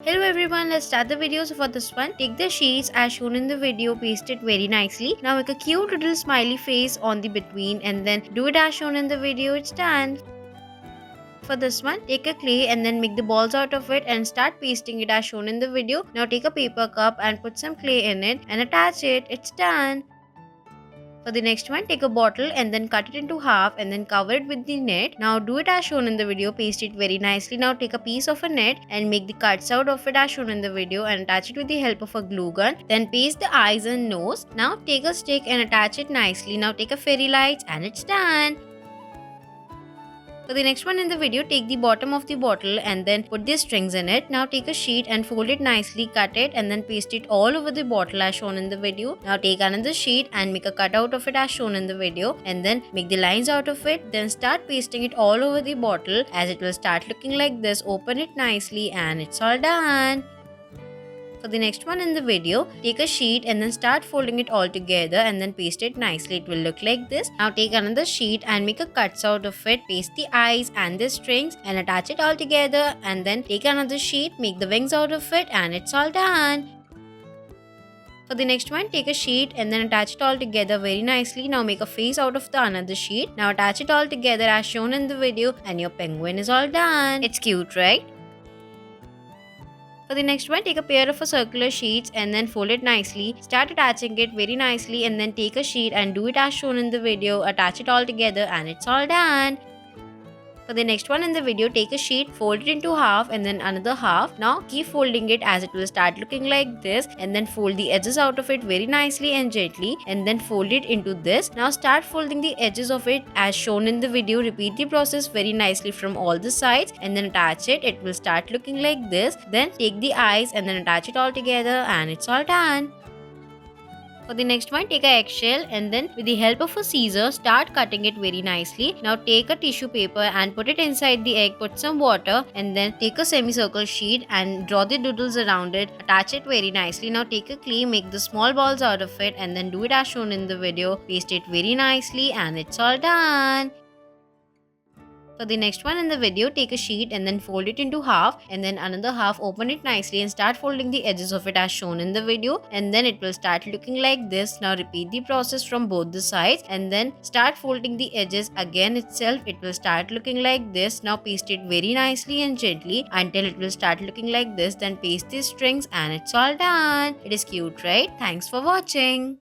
Hello everyone, let's start the video. So for this one, take the sheets as shown in the video, paste it very nicely. Now make a cute little smiley face on the between and then do it as shown in the video. It's done. For this one, take a clay and then make the balls out of it and start pasting it as shown in the video. Now take a paper cup and put some clay in it and attach it. It's done. For the next one, take a bottle and then cut it into half and then cover it with the net. Now do it as shown in the video, paste it very nicely. Now take a piece of a net and make the cuts out of it as shown in the video and attach it with the help of a glue gun. Then paste the eyes and nose. Now take a stick and attach it nicely. Now take a fairy lights and it's done. For the next one in the video, take the bottom of the bottle and then put the strings in it. Now take a sheet and fold it nicely, cut it and then paste it all over the bottle as shown in the video. Now take another sheet and make a cutout of it as shown in the video and then make the lines out of it. Then start pasting it all over the bottle as it will start looking like this. Open it nicely and it's all done. For the next one in the video, take a sheet and then start folding it all together and then paste it nicely. It will look like this. Now take another sheet and make a cuts out of it. Paste the eyes and the strings and attach it all together and then take another sheet, make the wings out of it and it's all done. For the next one, take a sheet and then attach it all together very nicely. Now make a face out of the another sheet. Now attach it all together as shown in the video and your penguin is all done. It's cute, right? For the next one, take a pair of circular sheets and then fold it nicely. Start attaching it very nicely and then take a sheet and do it as shown in the video. Attach it all together and it's all done. For the next one in the video, take a sheet, fold it into half and then another half. Now keep folding it as it will start looking like this and then fold the edges out of it very nicely and gently and then fold it into this. Now start folding the edges of it as shown in the video. Repeat the process very nicely from all the sides and then attach it. It will start looking like this. Then take the eyes and then attach it all together and it's all done. For the next one, take a eggshell and then with the help of a scissor, start cutting it very nicely. Now take a tissue paper and put it inside the egg, put some water and then take a semicircle sheet and draw the doodles around it. Attach it very nicely. Now take a clay, make the small balls out of it and then do it as shown in the video. Paste it very nicely and it's all done. For the next one in the video, take a sheet and then fold it into half and then another half, open it nicely and start folding the edges of it as shown in the video and then it will start looking like this. Now repeat the process from both the sides and then start folding the edges again itself. It will start looking like this. Now paste it very nicely and gently until it will start looking like this. Then paste the strings and it's all done. It is cute, right? Thanks for watching.